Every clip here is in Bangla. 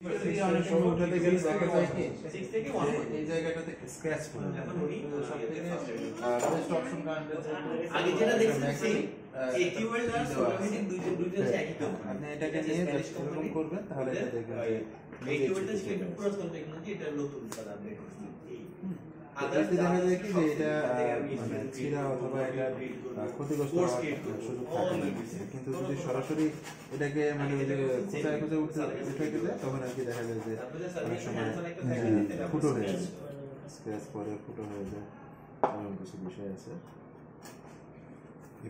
অনেক সময় উঠাতে গেলে দেখা যায় কি এই জায়গাটাতে স্ক্র্যাচ পড়ে যায়। সবথেকে বেস্ট অপশন আগে যেটা দেখছি একিউএল আর সোলোমেটিক দুইটা একই কাজ। আপনি এটাকে নিয়ে জাস্ট এরকম করবেন তাহলে এটা দেখবেন যে একিউএলটা সিলেক্ট পুরো টেকনোলজি এটা নতুন স্যার আপডেট করছি। আদার্স দেখা যায় কি যে এটা মানে ছিঁড়া অথবা এটা ক্ষতিগ্রস্ত হওয়ার সুযোগ থাকে না। কিন্তু যদি সরাসরি এটাকে মানে ওই যে কোথায় কোথায় উঠে গেলে তখন আর কি দেখা যায় যে অনেক সময় ফুটো হয়ে যায়, স্ক্র্যাচ পরে ফুটো হয়ে যায়, এমন কিছু বিষয় আছে।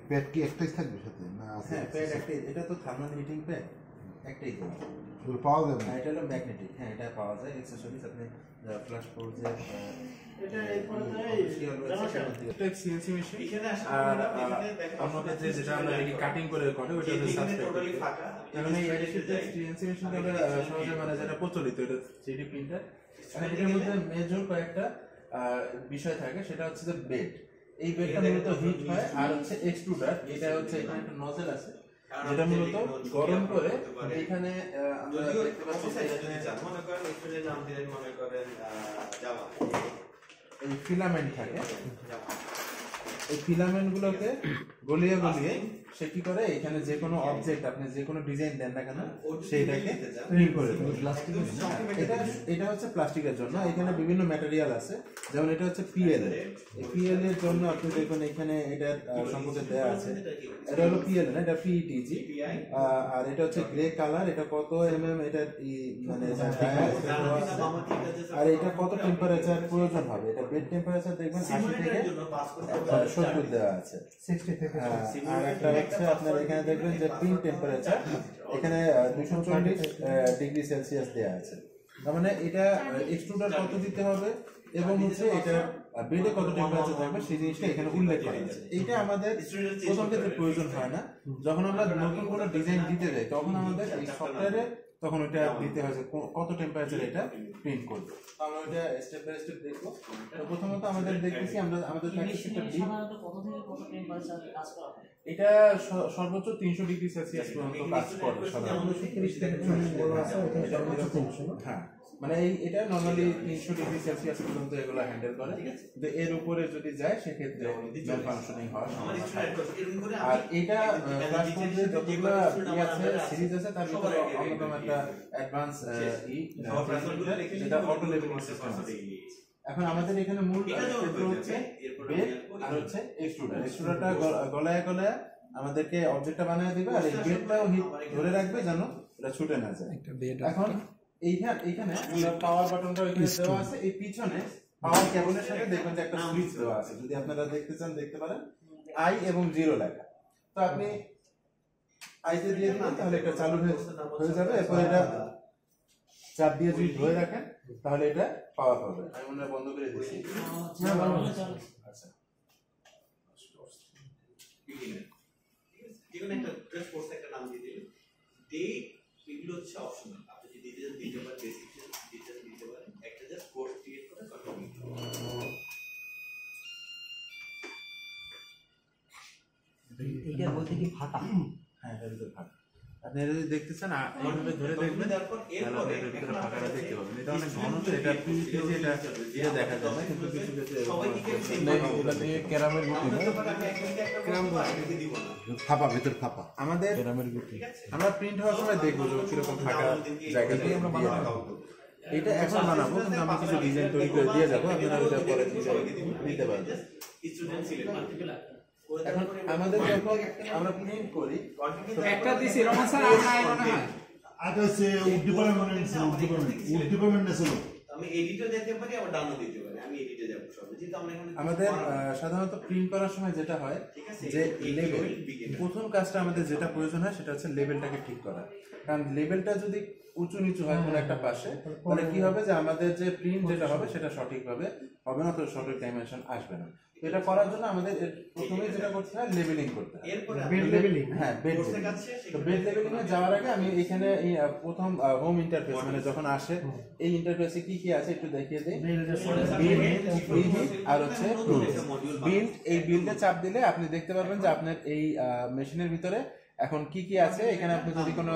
প্যাড কি একটাই থাকবে সাথে না? হ্যাঁ, প্যাড একটাই। এটা তো থার্মাল হিটিং প্যাড একটাই তো পাওয়া যাবে না। এটা হলো ম্যাগনেটিক। হ্যাঁ, এটা পাওয়া যায় অ্যাকসেসরিজ। আপনি ফ্ল্যাশ পোর্ট যে এটা এরপরে এটা সিএনসি মেশিন। এখানে আসলে আমাদের যেটা আমরা কাটিং করে ওটা হচ্ছে সাসপেক্ট। কারণ এই অ্যাডিটিভ সিএনসি মেশিনটা আমরা সহজে মানে যেটা প্রচলিত এটা 3D প্রিন্টার। আর এর মধ্যে মেজর কয়েকটা বিষয় থাকে, সেটা হচ্ছে যে বেড। এই বেডটা মূলত হিট হয়, আর হচ্ছে এক্সট্রুডার। এটা হচ্ছে এখানে একটা নজেল আছে যেটা মূলত গরম করে এইখানে আমরা দেখতে পাচ্ছি মনে করেন এক্সট্রুডার নাম দিলেন, মনে করেন জাভা, এই ফিলামেন্ট থাকে। এই ফিলামেন্ট গুলোকে গলিয়ে গলিয়ে সে কি করে এখানে যে কোনো অবজেক্ট আপনি যে কোনো ডিজাইন দেন না কেন সেইটাকে প্রিন্ট করে দেবে। এটা হচ্ছে প্লাস্টিকের জন্য। এখানে বিভিন্ন ম্যাটেরিয়াল আছে, যেমন এটা হচ্ছে পিএলএ। এই পিএলএ এর জন্য আপনি দেখুন এখানে এটা সম্পর্কে দেয়া আছে। এটা হলো পিএলএ না, এটা পিইটিজি। আর এটা হচ্ছে গ্রে কালার। এটা কত এমএম, এটা মানে আর এটা কত টেম্পারেচার প্রয়োজন হবে। এটা বেড টেম্পারেচার দেখবেন 80 থেকে 70 দেওয়া আছে। 60 থেকে আর একটা হচ্ছে আপনার এখানে দেখবেন যে পিন টেম্পারেচার এখানে 240 ডিগ্রি সেলসিয়াস দেওয়া আছে। তার মানে এটা এক্সট্রুডার কত দিতে হবে এবং হচ্ছে এটা বেডে কত টেম্পারেচার থাকবে সেই জিনিসটা এখানে উল্লেখ করা আছে। এইটা আমাদের প্রথম ক্ষেত্রে প্রয়োজন হয় না। যখন আমরা নতুন কোনো ডিজাইন দিতে যাই তখন আমাদের এই সফটওয়্যারে তখন ওটা দিতে হয় যে কত টেম্পারেচার এটা প্রিন্ট করবে। আমরা ওটা স্টেপ বাই স্টেপ দেখবো। তো প্রথমত আমাদের দেখতেছি আমরা আমাদের সাধারণত কত থেকে কত টেম্পারেচার কাজ করা হয়? এটা সর্বোচ্চ 300 ডিগ্রি সেলসিয়াস পর্যন্ত কাজ করে সাধারণত। 30 থেকে 40 বলা আছে, এটা সর্বোচ্চ 300। হ্যাঁ, মানে এটা নরমালি 300 ডিগ্রি সেলসিয়াস পর্যন্ত এগুলো হ্যান্ডেল করে। কিন্তু এর উপরে যদি যায় সেক্ষেত্রে নন ফাংশনিং হয়। আর এটা ফ্ল্যাশ পোর্টের যতগুলো আছে সিরিজ আছে তার ভিতরে অন্যতম একটা অ্যাডভান্স যেটা অটো লেভেলিং সিস্টেম আছে। এখন আমাদের এখানে মূল ক্ষেত্র হচ্ছে বেড আর হচ্ছে এক্সট্রুডার। এক্সট্রুডারটা গলায় গলায় আমাদেরকে অবজেক্টটা বানিয়ে দিবে, আর এই বেডটাও হিট ধরে রাখবে যেন এটা ছুটে না যায়। এখন এইখানে পাওয়ার বাটনটা এখানে দেওয়া আছে। এই পিছনে পাওয়ার কেবলের সাথে দেখবেন যে একটা সুইচ দেওয়া আছে। যদি আপনারা দেখতে চান দেখতে পারেন, আই এবং 0 লেখা। তো আপনি আইতে দিয়ে দিবেন তাহলে এটা চালু হয়ে যাবে। এরপর এটা চাপ দিয়ে যদি ধরে রাখেন তাহলে এটা পাওয়ার পাবে। আমি মনে হয় বন্ধ করে দিচ্ছি। আচ্ছা, যেকোনো একটা ড্রেস কোর্স একটা নাম দিয়ে দিন। ডেট এগুলো হচ্ছে অপশনাল, আপনি যদি দিতে পারেন, বেসিক ডিটেইলস দিতে পারেন। একটা জাস্ট কোর্স ক্রিয়েট করে কন্টিনিউ। এটা বলতে কি ফাটা? হ্যাঁ, এটা ভিতরে ফাঁকা। আপনি এটা যদি দেখতে চান এইভাবে ধরে দেখবেন তাহলে এর ভিতরে ফাঁকাটা দেখতে পাবেন। এটা অনেক ঘন, তো এটা এটা দেখা যায় না, কিন্তু কিছু ক্ষেত্রে এটা দিয়ে ক্যারামের গুটি না, ফাঁপা ভিতর ফাঁপা আমাদের ক্যারামের গুটি। আমরা প্রিন্ট হওয়ার সময় দেখবো যে কিরকম ফাঁকা জায়গা দিয়ে আমরা বানাবো। এটা এখন বানাবো, কিন্তু আমরা কিছু ডিজাইন তৈরি করে দিয়ে যাবো, আপনারা ওটা পরে দিতে পারবেন। এখন আমাদের যখন আমরা প্রিন্ট করি একটা দিছি রহমান স্যার আর নাই মনে হয়। আচ্ছা, সে ডিপার্টমেন্ট ছিল। আমি এডিটর দিতে পারি, আবার ডাউনলোড দিতে পারি। আমি এডিটে যাব সব। যেহেতু আমরা এখানে আমাদের সাধারণত প্রিন্ট করার সময় যেটা হয় যে লেভেল, প্রথম কাজটা আমাদের যেটা প্রয়োজন হয় সেটা হচ্ছে লেভেলটাকে ঠিক করা। কারণ লেভেলটা যদি উঁচু নিচু হয় কোনো একটা পাশে, তাহলে কি হবে যে আমাদের যে প্রিন্ট যেটা হবে সেটা সঠিকভাবে হবে না, তো সঠিক ডাইমেনশন আসবে না। এটা করার জন্য আমাদের প্রথমে যেটা করতে হয় লেভেলিং করতে হয়। বেড লেভেলিং, হ্যাঁ বেড লেভেলিং। তো বেড লেভেলিং এ যাওয়ার আগে আমি এখানে প্রথম হোম ইন্টারফেস মানে যখন আসে এই ইন্টারফেসে কি কি আছে একটু দেখিয়ে দেই। বিল্ড আর হচ্ছে বিল্ড। এই বিল্ডে চাপ দিলে আপনি দেখতে পারবেন যে আপনার এই মেশিনের ভিতরে এখন কি কি আছে এখানে, আপনি যদি কোনো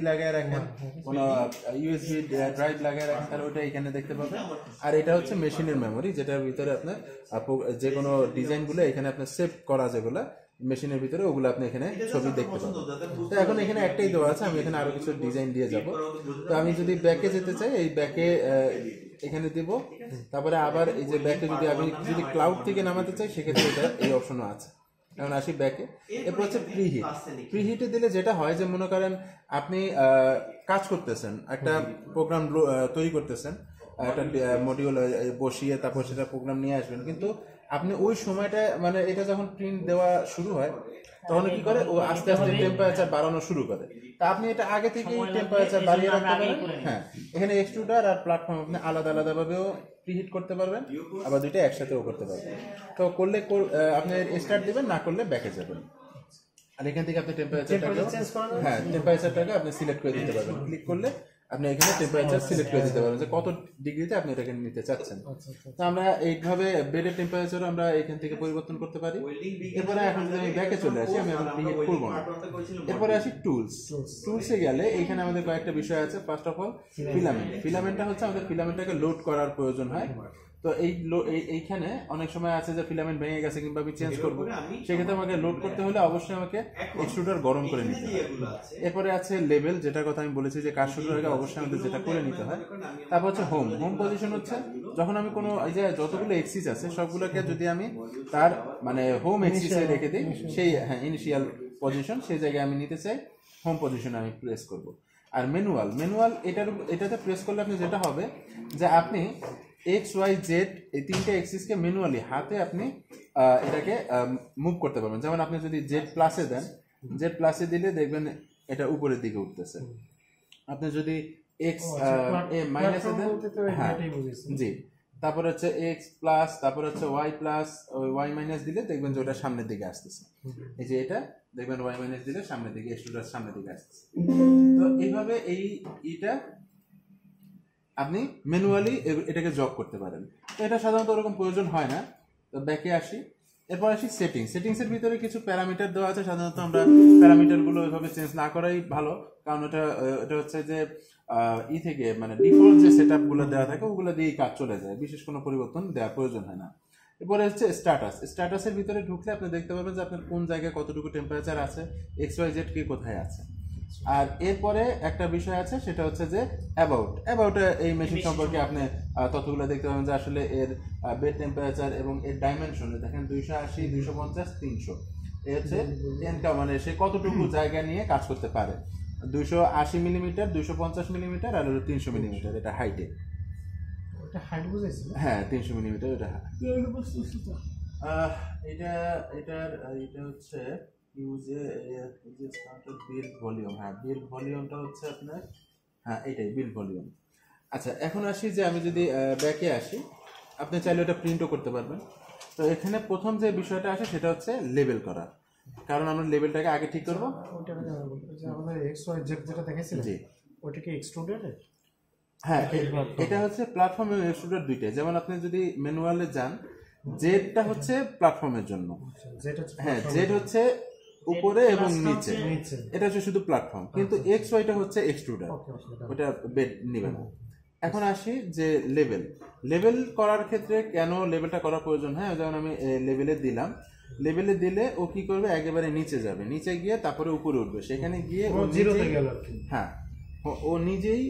লাগায় রাখেন, কোনো ইউএসবি ড্রাইভ লাগায় রাখেন, তাহলে ওটা এখানে দেখতে পাবেন। আর এটা হচ্ছে মেশিনের মেমোরি, যেটার ভিতরে আপনার যে কোনো ডিজাইনগুলো এখানে আপনার সেভ করা, যেগুলো মেশিনের ভিতরে, ওগুলো আপনি এখানে ছবি দেখতে পাবেন। তো এখন এখানে একটাই দেওয়া আছে, আমি এখানে আরো কিছু ডিজাইন দিয়ে যাব। তো আমি যদি ব্যাকে যেতে চাই, এই ব্যাকে এখানে দিব, তারপরে আবার এই যে ব্যাকে আমি যদি ক্লাউড থেকে নামাতে চাই, সেক্ষেত্রে এটা এই অপশনও আছে। এখন আসি ব্যাকে। এরপর হচ্ছে প্রিহিট। প্রিহিটে দিলে যেটা হয় যে, মনে করেন আপনি কাজ করতেছেন, একটা প্রোগ্রাম তৈরি করতেছেন, একটা মডিউল বসিয়ে তারপর সেটা প্রোগ্রাম নিয়ে আসবেন, কিন্তু আপনি ওই সময়টা মানে এটা যখন প্রিন্ট দেওয়া শুরু হয়, তখন কি করে ও আস্তে আস্তে টেম্পারেচার বাড়ানো শুরু করে। তা আপনি এটা আগে থেকেই টেম্পারেচার বাড়িয়ে রাখতে পারেন। হ্যাঁ, এখানে এক্সট্রুডার আর প্ল্যাটফর্ম আপনি আলাদা আলাদা ভাবেও প্রিহিট করতে পারবেন, আবার দুইটা একসাথেও করতে পারবেন। তো করলে আপনি স্টার্ট দিবেন, না করলে ব্যাকে যাবেন। আর এখান থেকে আপনি টেম্পারেচারটাকে, হ্যাঁ, টেম্পারেচারটাকে আপনি সিলেক্ট করে দিতে পারবেন। ক্লিক করলে আপনি এখানে টেম্পারেচার সিলেক্ট করে দিতে পারবেন যে কত ডিগ্রিতে আপনি এটাকে নিতে চাচ্ছেন। তো আমরা এইভাবে বেডের টেম্পারেচার আমরা এখান থেকে পরিবর্তন করতে পারি। এরপরে এখন যদি আমি ব্যাকে চলে আসি, আমি এখন প্রিহিট করব না। এরপরে আসি টুলস। টুলসে গেলে এইখানে আমাদের কয়েকটা বিষয় আছে। First of all filament. ফিলামেন্টটা হচ্ছে আমাদের ফিলামেন্টটাকে লোড করার প্রয়োজন হয়। তো এইখানে অনেক সময় আছে যে ফিলামেন্ট ভেঙে গেছে কিংবা আমি চেঞ্জ করবো, সেক্ষেত্রে আমাকে লোড করতে হলে অবশ্যই আমাকে এক্সট্রুডার গরম করে নিতে হয়। এরপরে আছে লেভেল, যেটার কথা আমি বলেছি যে কাজ শুরুর আগে অবশ্যই আমাদের যেটা করে নিতে হয়। তারপর হচ্ছে হোম। হোম পজিশন হচ্ছে যখন আমি কোনো এই যে যতগুলো এক্সিস আছে সবগুলোকে যদি আমি তার মানে হোম এক্সিসে রেখে দিই, সেই হ্যাঁ ইনিশিয়াল পজিশন, সেই জায়গায় আমি নিতে চাই, হোম পজিশনে আমি প্রেস করব। আর ম্যানুয়াল, এটাতে প্রেস করলে আপনি যেটা হবে যে আপনি এক্স ওয়াই জেড এই তিনটে এক্সিসকে ম্যানুয়ালি হাতে আপনি এটাকে মুভ করতে পারবেন। যেমন আপনি যদি জেড প্লাসে দেন, জেড প্লাসে দিলে দেখবেন এটা উপরের দিকে উঠতেছে। আপনি যদি এক্স মাইনাসে দেন, হ্যাঁ জি, তারপর হচ্ছে এক্স প্লাস, তারপর হচ্ছে ওয়াই প্লাস, ওয়াই মাইনাস দিলে দেখবেন যে ওটা সামনের দিকে আসতেছে। এই যে এটা দেখবেন ওয়াই মাইনাস দিলে সামনের দিকে, এক্সট্রুডার সামনের দিকে আসতেছে। তো এইভাবে এইটা আপনি ম্যানুয়ালি এটাকে জব করতে পারেন। তো এটা সাধারণত ওরকম প্রয়োজন হয় না। তো ব্যাকে আসি, এরপর আসি সেটিংসের ভিতরে কিছু প্যারামিটার দেওয়া আছে। সাধারণত আমরা প্যারামিটারগুলো ওইভাবে চেঞ্জ না করাই ভালো, কারণ এটা হচ্ছে যে থেকে মানে ডিফল্ট যে সেটআপগুলো দেওয়া থাকে ওগুলো দিয়েই কাজ চলে যায়, বিশেষ কোনো পরিবর্তন দেওয়ার প্রয়োজন হয় না। এরপরে হচ্ছে স্ট্যাটাসের ভিতরে ঢুকলে আপনি দেখতে পাবেন যে আপনার কোন জায়গায় কতটুকু টেম্পারেচার আছে, এক্স ওয়াই জেড কে কোথায় আছে। আর এরপরে একটা বিষয় আছে, সেটা হচ্ছে যে অ্যাবাউট এই মেশিন সম্পর্কে আপনি তথ্যগুলো দেখতে পাবেন যে আসলে এর বেড টেম্পারেচার এবং এর ডাইমেনশনে দেখেন 280, 250, 300 এ হচ্ছে মানে সে কতটুকু জায়গা নিয়ে কাজ করতে পারে। 280 মিলিমিটার, 250 মিলিমিটার আর 300 মিলিমিটার এটা হাইটে। হ্যাঁ 300 মিলিমিটার এটা এটা হচ্ছে বিল্ড ভলিউম। হ্যাঁ বিল্ড ভলিউমটা হচ্ছে আপনার, হ্যাঁ এটাই বিল্ড ভলিউম। আচ্ছা এখন আসি যে আমি যদি ব্যাকে আসি, আপনি চাইলে ওটা প্রিন্টও করতে পারবেন। তো এখানে প্রথম যে বিষয়টা আসে সেটা হচ্ছে লেবেল করা, কারণ আমরা লেবেলটাকে আগে ঠিক করবো। হ্যাঁ এটা হচ্ছে প্ল্যাটফর্ম এবং এক্সট্রুডার দুইটাই। যেমন আপনি যদি ম্যানুয়ালে যান, জেডটা হচ্ছে প্ল্যাটফর্মের জন্য, হ্যাঁ জেড হচ্ছে উপরে এবং নিচে, এটা হচ্ছে শুধু প্ল্যাটফর্ম, কিন্তু এক্স ওয়াইটা হচ্ছে এক্সট্রুডার, ওটা বেড নিবে না। এখন আসি যে লেভেল করার ক্ষেত্রে কেন লেভেলটা করার প্রয়োজন হয়। যেমন আমি লেভেলে দিলে ও কি করবে, একেবারে নিচে যাবে, নিচে গিয়ে তারপরে উপরে উঠবে, সেখানে গিয়ে হ্যাঁ ও নিজেই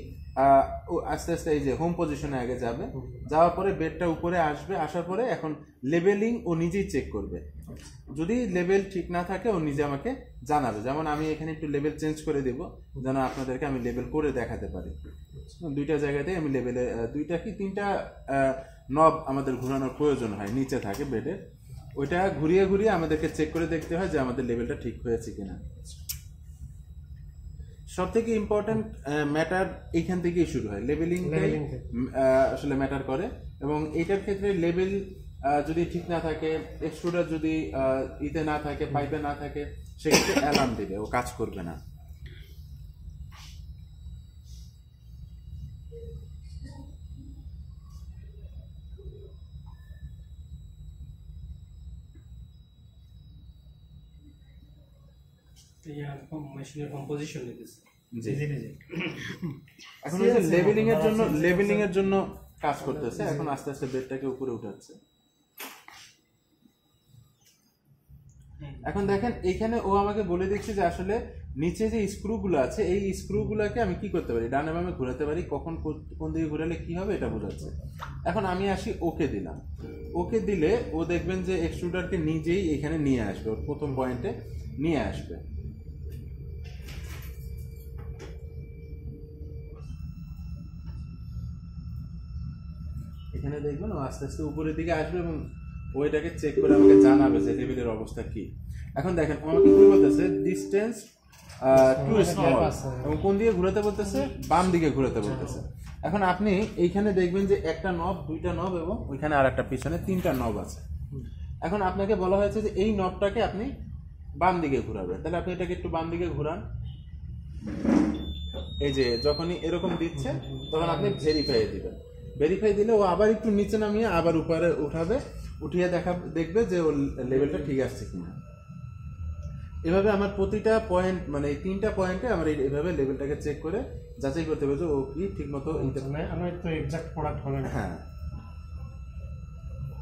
ও আস্তে আস্তে এই যে হোম পজিশনে আগে যাবে, যাওয়ার পরে বেডটা উপরে আসবে, আসার পরে এখন লেভেলিং ও নিজেই চেক করবে। যদি লেভেল ঠিক না থাকে ও নিজে আমাকে জানাবে। যেমন আমি এখানে একটু লেভেল চেঞ্জ করে দেবো, যেন আপনাদেরকে আমি লেভেল করে দেখাতে পারি। দুইটা জায়গাতে আমি লেভেলে তিনটা নব আমাদের ঘোরানোর প্রয়োজন হয়, নিচে থাকে বেডে, ওইটা ঘুরিয়ে ঘুরিয়ে আমাদেরকে চেক করে দেখতে হয় যে আমাদের লেভেলটা ঠিক হয়েছে কিনা। সব থেকে ইম্পর্টেন্ট ম্যাটার এইখান থেকেই শুরু হয়, লেভেলিংটাই আসলে ম্যাটার করে। এবং এইটার ক্ষেত্রে লেভেল যদি ঠিক না থাকে, এক্সট্রুডার যদি ইতে না থাকে, পাইপে না থাকে, সেক্ষেত্রে অ্যালার্ম দেবে, ও কাজ করবে না। মেশিনের কম্পোজিশন নিতেছে জি এখন এই যে লেবেলিং এর জন্য কাজ করতেছে, এখন আস্তে আস্তে বেডটাকে উপরে উঠাচ্ছে। এখন দেখেন এখানে ও আমাকে বলে দিচ্ছে যে আসলে নিচে যে স্ক্রুগুলো আছে এই স্ক্রুগুলোকে আমি কি করতে পারি, ডানে বামে ঘোরাতে পারি, কখন কোন দিকে ঘোরালে কি হবে এটা বোঝাচ্ছে। এখন আমি আসি ওকে দিলাম, ওকে দিলে ও দেখবেন যে এক্সট্রুডারকে নিজেই এখানে নিয়ে আসবে, ওর প্রথম পয়েন্টে নিয়ে আসবে। এখানে দেখবেন ও আস্তে আস্তে উপরের দিকে আসবে এবং ওইটাকে চেক করে আমাকে জানাবে যে লেভেলের অবস্থা কি। এখন দেখেন আমাকে কি বলতেছে, ডিসটেন্স টু স্মল, এবং কোন দিকে ঘোরাতে বলতেছে, বাম দিকে ঘোরাতে বলতেছে। এখন আপনি এইখানে দেখবেন যে একটা নব, দুইটা নব এবং ওইখানে আর একটা পিছনে তিনটা নব আছে। এখন আপনাকে বলা হয়েছে যে এই নবটাকে আপনি বাম দিকে ঘোরাবেন, তাহলে আপনি এটাকে একটু বাম দিকে ঘোরান। এই যে যখনই এরকম দিচ্ছে তখন আপনি ভেরিফাই দিবেন, ভেরিফাই দিলে ও আবার একটু নিচে নামিয়ে আবার উপরে উঠাবে, উঠিয়ে দেখবে যে ওর লেভেলটা ঠিক আসছে কিনা। এভাবে আমার প্রতিটা পয়েন্ট মানে এই তিনটা পয়েন্টে আমার এইভাবে লেভেলটাকে চেক করে যাচাই করতে হবে যে ও কি ঠিক মতো হ্যাঁ।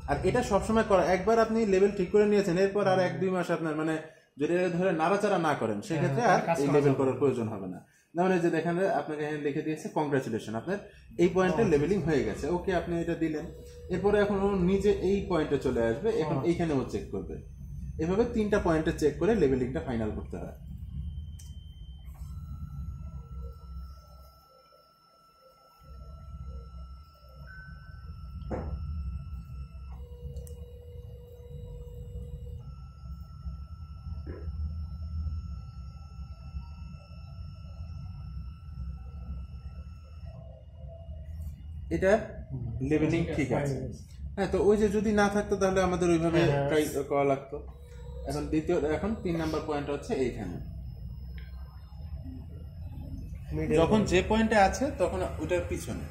আর এটা সবসময় করা, একবার আপনি লেভেল ঠিক করে নিয়েছেন এরপর আর 1-2 মাস আপনার মানে যদি ধরে নাড়াচাড়া না করেন সেক্ষেত্রে আর এই লেভেল করার প্রয়োজন হবে না। যেমন এই যে দেখেন আপনাকে এখানে লিখে দিয়েছে কংগ্রাচুলেশন, আপনার এই পয়েন্টে লেভেলিং হয়ে গেছে, ওকে আপনি এটা দিলেন। এরপরে এখন ও নিজে এই পয়েন্টে চলে আসবে, এখন এইখানে ও চেক করবে। এভাবে তিনটা পয়েন্টে চেক করে লেভেলিংটা ফাইনাল করতে হয়। এটা লেভেলিং ঠিক আছে। হ্যাঁ, তো ওই যে যদি না থাকতো তাহলে আমাদের ওইভাবে ট্রাই করা লাগতো। এখন 3 নাম্বার পয়েন্ট হচ্ছে এইখানে, যখন যে পয়েন্টে আছে তখন ওইটার পিছনে,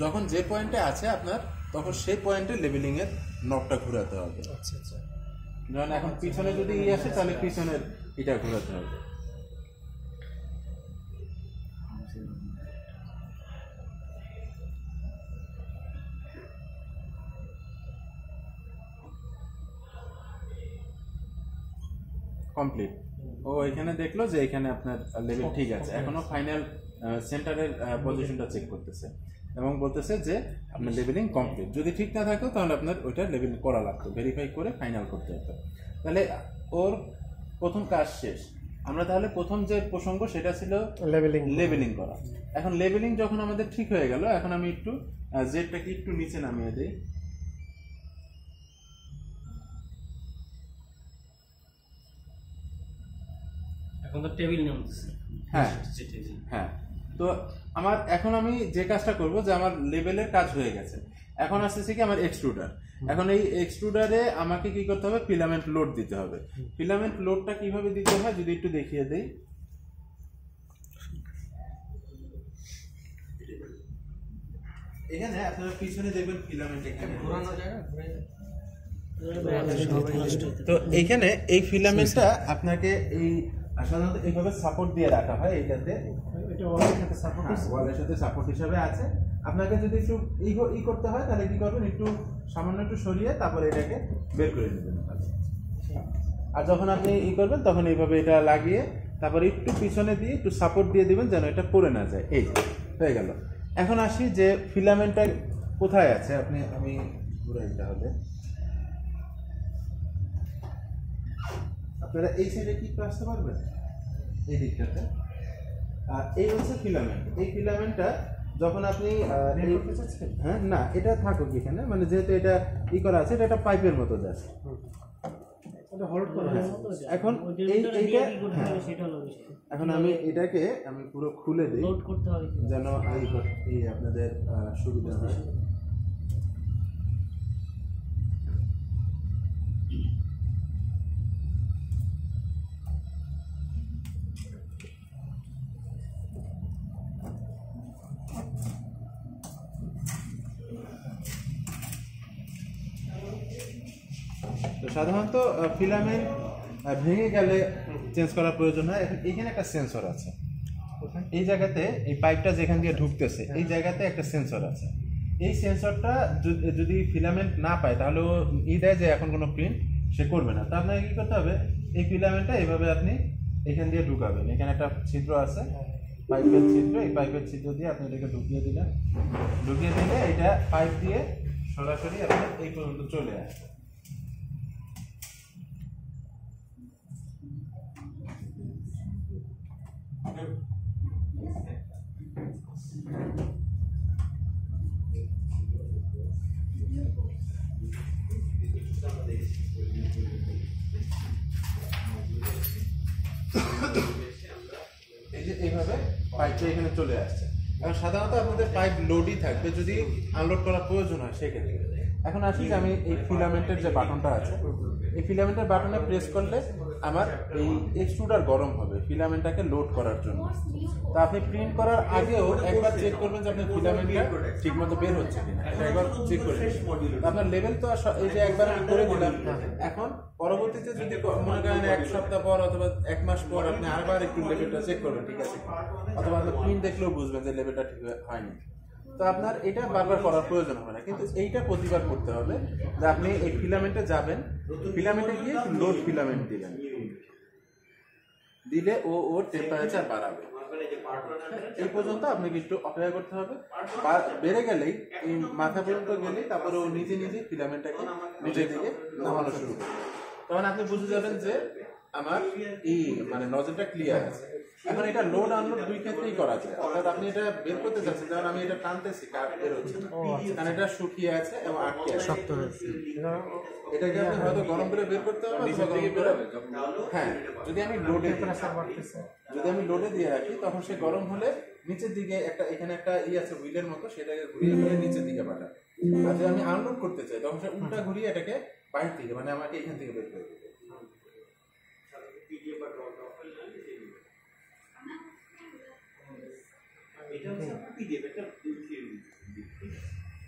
যখন যে পয়েন্টে আছে আপনার তখন সেই পয়েন্টে লেভেলিং এর নবটা ঘোরাতে হবে। আচ্ছা আচ্ছা, যেমন এখন পিছনে যদি আসে তাহলে পিছনের এটা ঘোরাতে হবে। কমপ্লিট, ও এখানে দেখলো যে এখানে আপনার লেভেল ঠিক আছে, এখনো ফাইনাল সেন্টারের পজিশনটা চেক করতেছে এবং বলতেছে যে আপনার লেভেলিং কমপ্লিট। যদি ঠিক না থাকতো তাহলে আপনার ওইটা লেভেল করা লাগতো, ভেরিফাই করে ফাইনাল করতে হতো। তাহলে ওর প্রথম কাজ শেষ। আমরা তাহলে প্রথম যে প্রসঙ্গ সেটা ছিল লেভেলিং করা। এখন লেভেলিং যখন আমাদের ঠিক হয়ে গেল, এখন আমি একটু জেডটাকে একটু নিচে নামিয়ে দিই। হ্যাঁ হ্যাঁ, তো আমার এখন আমি যে কাজটা করব যে আমার লেভেলের কাজ হয়ে গেছে, এখন আসতেছে কি আমার এক্সট্রুডার। এখন এই এক্সট্রুডারে আমাকে কি করতে হবে, ফিলামেন্ট লোড দিতে হবে। ফিলামেন্ট লোডটা কিভাবে দিতে হয় যদি একটু দেখিয়ে দেই। এখানে আপনারা পিছনে দেখবেন ফিলামেন্ট এখানে ঘোরানো যায়, তো এইখানে এই ফিলামেন্টটা আপনাকে এই সাধারণত এইভাবে সাপোর্ট দিয়ে রাখা হয়, এইটাতে ওয়ালের সাথে সাপোর্ট হিসাবে আছে। আপনাকে যদি একটু ই করতে হয় তাহলে কি করবেন, একটু সামান্য একটু সরিয়ে তারপরে এটাকে বের করে নেবেন। আর যখন আপনি ই করবেন তখন এইভাবে এটা লাগিয়ে তারপরে একটু পিছনে দিয়ে একটু সাপোর্ট দিয়ে দিবেন যেন এটা পড়ে না যায়। এই হয়ে গেল। এখন আসি যে ফিলামেন্টটা কোথায় আছে, আমি ঘুরে দিতে হবে। আপনারা এই সাইডে কি আসতে পারবেন, এই দিকটাতে। আর এই হচ্ছে ফিলামেন্ট। এই ফিলামেন্টটা যখন আপনি হ্যাঁ না এটা থাকুক এখানে, মানে যেহেতু এটা ই করা আছে, এটা একটা পাইপের মতো যাচ্ছে। এখন এখন আমি এটাকে আমি পুরো খুলে দিই যেন এই আপনাদের সুবিধা হয়। তো সাধারণত ফিলামেন্ট ভেঙে গেলে চেঞ্জ করার প্রয়োজন হয়। এখানে একটা সেন্সর আছে, এই জায়গাতে এই পাইপটা যেখান দিয়ে ঢুকতেছে এই জায়গাতে একটা সেন্সর আছে। এই সেন্সরটা যদি ফিলামেন্ট না পায় তাহলে ও দেয় যে এখন কোনো প্রিন্ট সে করবে না। তো আপনাকে কী করতে হবে, এই ফিলামেন্টটা এইভাবে আপনি এখান দিয়ে ঢুকাবেন। এখানে একটা ছিদ্র আছে, পাইপের ছিদ্র, এই পাইপের ছিদ্র দিয়ে আপনি এটাকে ঢুকিয়ে দিলেন। ঢুকিয়ে দিলে এটা পাইপ দিয়ে সরাসরি আপনার এই পর্যন্ত চলে আসবে। এই যে এইভাবে পাইপটা এখানে চলে আসছে। এখন সাধারণত আপনাদের পাইপ লোডই থাকবে, যদি আনলোড করার প্রয়োজন হয় সেক্ষেত্রে। এখন আসি যে আমি এই ফিলামেন্টের যে বাটনটা আছে, এই ফিলামেন্টের বাটনে প্রেস করলে আমার এই এক্সট্রুডার গরম হবে ফিলামেন্টটাকে লোড করার জন্য। তা আপনি প্রিন্ট করার আগেও একবার চেক করবেন যে আপনার ফিলামেন্টটা ঠিকমতো বের হচ্ছে কিনা, এটা একবার চেক করে আপনার লেভেল তো এই যে একবার আমি করে দিলাম। এখন পরবর্তীতে যদি মনে করেন 1 সপ্তাহ পর অথবা 1 মাস পর আপনি আরেকবার একটু লেভেলটা চেক করবেন ঠিক আছে, অথবা আপনি প্রিন্ট দেখলেও বুঝবেন যে লেভেলটা ঠিক হয়নি। তো আপনার এটা বারবার করার প্রয়োজন হবে না, কিন্তু এইটা প্রতিবার করতে হবে যে আপনি এই ফিলামেন্টে যাবেন, ফিলামেন্টে গিয়ে লোড ফিলামেন্ট দিবেন, দিলে ওর টেম্পারেচার বাড়াবে। এই পর্যন্ত আপনাকে একটু অপেক্ষা করতে হবে। বেড়ে গেলেই এই মাথা পর্যন্ত গেলেই তারপরে ও নিজে নিজে ফিলামেন্টটাকে নিচের দিকে নামানো শুরু করবে। তখন আপনি বুঝে যাবেন যে আমার এই মানে নজলটা ক্লিয়ার আছে। এখন এটা লোড আনলোড দুই ক্ষেত্রেই করা যায়, অর্থাৎ আপনি এটা বের করতে চাচ্ছেন, যেমন আমি এটা টানতেছি কাঠ বের হচ্ছে, কারণ এটা শুকিয়ে আছে এবং আটকে আছে, শক্ত হয়েছে। এটাকে আপনি হয়তো গরম করে বের করতে হবে, হ্যাঁ। যদি আমি লোডে দিয়ে রাখি তখন সে গরম হলে নিচের দিকে একটা এখানে একটা আছে হুইলের মতো, সেটাকে ঘুরিয়ে ঘুরিয়ে নিচের দিকে পাঠাবে। আর যদি আমি আনলোড করতে চাই তখন সে উল্টা ঘুরিয়ে এটাকে বাইরে থেকে মানে আমাকে এখান থেকে বের করে দেবে। এটা হচ্ছে আপনার পিডিএফ, একটা থিওরি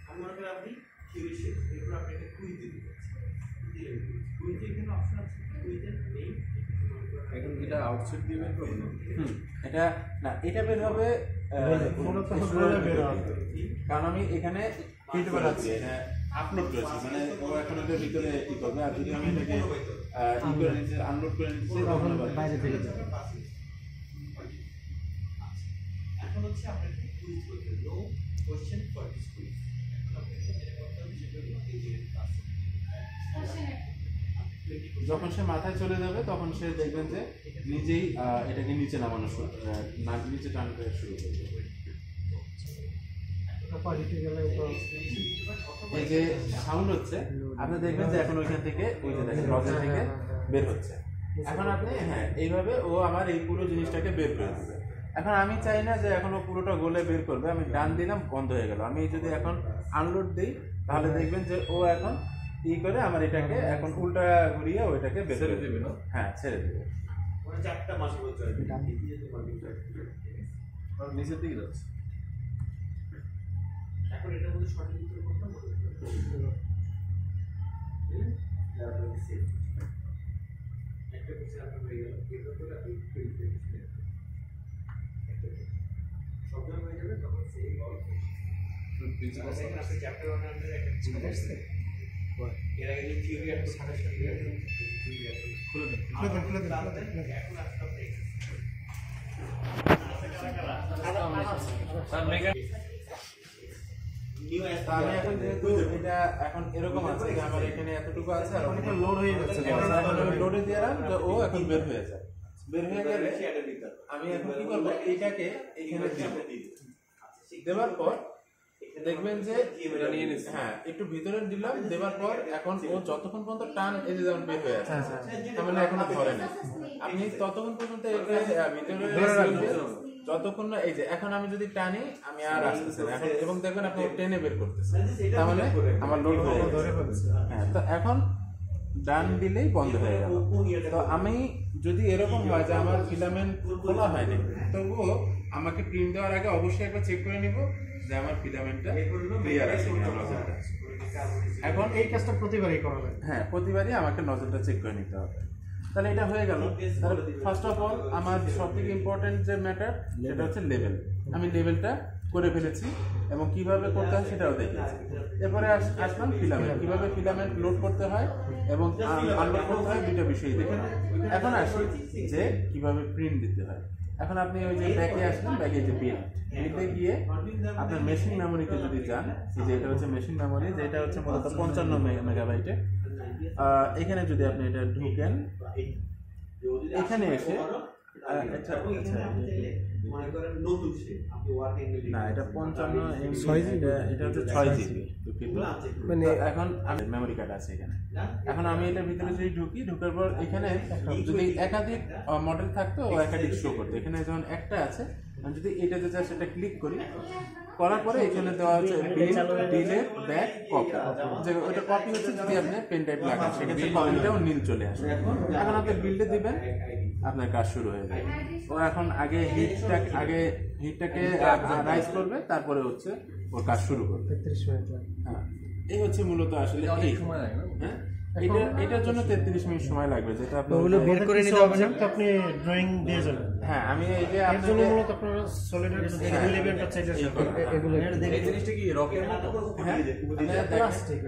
আমি মনে করি আপনি থিওরি শেষ, এরপর আপনি একটা কুইজ দিতে চাচ্ছেন। কুইজে এখানে অপশন আছে, কুইজের নেই এখন এটা আউটসাইড দিয়ে বের করব না, এটা না, এটা বের হবে কারণ আমি এখানে প্রিন্ট বানাচ্ছি, এটা আপলোড করেছি, মানে ও এখন এটার ভিতরে কি করবে। আর যদি আমি এটাকে ই করে নিচ্ছি, আনলোড করে নিচ্ছি, তখন বাইরে থেকে যাবে। এখন হচ্ছে আপনাকে কুইজ করতে হবে, no question for this quiz. এখন আপনাকে যেটা করতে হবে সেটা হলো এই যে যখন সে মাথায় চলে যাবে তখন সে দেখবেন যে নিজেই এটাকে নিচে নামানো নিচে টানতে শুরু করবে। এই যে সাউন্ড হচ্ছে আপনি দেখবেন যে এখন ওইখান থেকে ওই যে দেখেন নজল থেকে বের হচ্ছে। এখন আপনি হ্যাঁ এইভাবে ও আমার এই পুরো জিনিসটাকে বের করে দেবে। এখন আমি চাই না যে এখন ও পুরোটা গোলে বের করবে, আমি ডান দিলাম বন্ধ হয়ে গেল। আমি যদি এখন আনলোড দিই তাহলে দেখবেন যে ও এখন ই করে আমার এটাকে এখন উল্টা ঘুরিয়ে ওইটাকে বের করে দেবে। হ্যাঁ ছেড়ে দেবে, মানে 4টা মাস বলতে হবে নিচের দিকে যাচ্ছে। এখন এটার মধ্যে সঠিক উত্তর কোনটা বলতে হবে, একটা কোশ্চেন আপনার হয়ে গেল, এরপর তো আপনি ফিল করে শব্দ হয়ে যাবে, তখন সেই গল্প আপনি চ্যাপ্টার 1 এর একটা ঠিক আছে। এর আগে যে থিওরি একটা সাজেশন দিয়ে খুলে দেন এখন আসলে আমি এখন যেহেতু এটা এখন এরকম আছে যে আমার এখানে এতটুকু আছে আর অনেকটা লোড হয়ে যাচ্ছে, লোডে দিয়ে রাখলাম যে ও এখন বের হয়ে যায়। বের হয়ে গেলে আমি এখন কি করবো, এইটাকে এখানে দেওয়ার পর দেখবেন যে হ্যাঁ একটু ভিতরে দিলাম, দেওয়ার পর এখন ও যতক্ষণ পর্যন্ত টান এই যে যেমন বের হয়ে আছে তার মানে এখনো ধরে না, আপনি ততক্ষণ পর্যন্ত ভিতরে যতক্ষণ না এই যে এখন আমি যদি টানি আমি আর আসতেছি না এখন, এবং দেখবেন আপনি টেনে বের করতেছেন, তার মানে আমার লোড হয়ে গেছে। হ্যাঁ তো এখন ডান দিলেই বন্ধ হয়ে গেল। তো আমি যদি এরকম হয় যে আমার ফিলামেন্ট খোলা হয়নি, তবুও আমাকে প্রিন্ট দেওয়ার আগে অবশ্যই একবার চেক করে নিব যে আমার ফিলামেন্টটা ক্লিয়ার আছে কিনা নজলটা। এখন এই কাজটা প্রতিবারই করা হবে, হ্যাঁ প্রতিবারই আমাকে নজলটা চেক করে নিতে হবে। তাহলে এটা হয়ে গেল। তাহলে ফার্স্ট অফ অল আমার সবথেকে ইম্পর্টেন্ট যে ম্যাটার সেটা হচ্ছে লেভেল। আমি লেভেলটা করে ফেলেছি এবং কিভাবে করতে হয় সেটাও দেখিয়েছি। এরপরে আসলাম ফিলামেন্ট, কিভাবে ফিলামেন্ট লোড করতে হয় এবং আনলোড করতে হয়, দুইটা বিষয় দেখে। এখন আসি যে কিভাবে প্রিন্ট দিতে হয়। এখন আপনি ওই যে ব্যাকে আসলেন, ব্যাকে যে বিল্ডে গিয়ে আপনার মেশিন মেমোরিতে যদি যান, যে এটা হচ্ছে মেশিন মেমোরি, যেটা হচ্ছে মূলত 55 মেগাবাইটে। এখানে যদি আপনি এটা ঢুকেন, এখানে এসে না এটা 55 এটা হচ্ছে 6 জিবি। মানে এখন মেমোরি কার্ড আছে এখানে। এখন আমি এটার ভিতরে যদি ঢুকি, ঢোকার পর এখানে যদি একাধিক মডেল থাকতো ও একাধিক শো করতো। এখানে যখন একটা আছে, আমি যদি এটা যে চাই সেটা ক্লিক করি, করার পরে এখানে দেওয়া হচ্ছে ডিলে ব্যাক কপি। যে ওইটা কপি হচ্ছে যদি আপনি পেন ড্রাইভ লাগান, সেক্ষেত্রে কপিটাও নীল চলে আসে। এখন আপনি বিল্ডে দিবেন, আপনার কাজ শুরু হয়ে যাবে। ও এখন আগে হিটটাকে রাইজ করবে, তারপরে হচ্ছে ওর কাজ শুরু করবে। হ্যাঁ, এই হচ্ছে মূলত আসলে হ্যাঁ, এটার জন্য 33 মিনিট সময় লাগবে, যেটা আপনি ওগুলো বের করে নিতে হবে না, আপনি ড্রয়িং দিয়ে যাবেন। হ্যাঁ, আমি এই যে এর জন্য মূলত আপনারা সলিডের এলিমেন্টটা চাইলে এগুলো এই জিনিসটা কি রকের মতো? হ্যাঁ, প্লাস্টিক।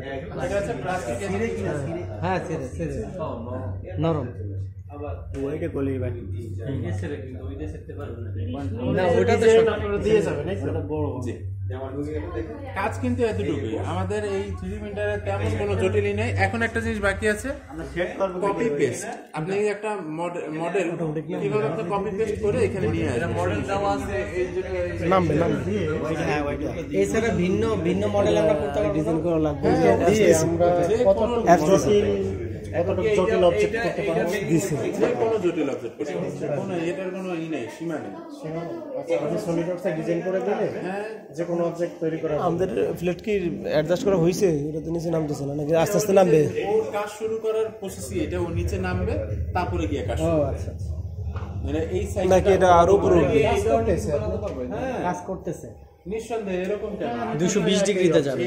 এটা হচ্ছে প্লাস্টিক। হ্যাঁ, সেরে নরম। ওইটা গলি বাকি না, ওইটা তো আপনারা দিয়ে যাবেন, এটা বড়। জি, কাজ কিন্তু এতটুকুই। আমাদের এই 3D প্রিন্টারে তেমন কোনো জটিলই নেই। এখন একটা জিনিস বাকি আছে, কপি পেস্ট। আপনি একটা মডেল কিভাবে আপনি কপি পেস্ট করে এখানে নিয়ে আসবেন। মডেল দেওয়া আছে এই যে নামবে এছাড়া ভিন্ন ভিন্ন মডেল আমরা করতে পারবো, ডিজাইন করা লাগবে। আমরা কতটুকু জটিল অবজেক্ট করতে পারবো, যে কোনো জটিল অবজেক্ট করতে পারবো, কোনো এটার কোনো নেই, সীমা নেই। আপনি সলিডওয়ার্কসে ডিজাইন করে দিলে হ্যাঁ, যে কোনো অবজেক্ট তৈরি করা। আমাদের ফ্লেট কি অ্যাডজাস্ট করা হয়েছে? এটা তো নিচে নামতেছে না, নাকি আস্তে আস্তে নামবে? ওর কাজ শুরু করার প্রসেসই এটা, ও নিচে নামবে, তারপরে গিয়ে কাজ শুরু করবে। আচ্ছা, মানে এই সাইড নাকি এটা আরো উপরে উঠবে? কাজ করতেছে নিঃসন্দেহে এরকম কেন 220 ডিগ্রিতে যাবে।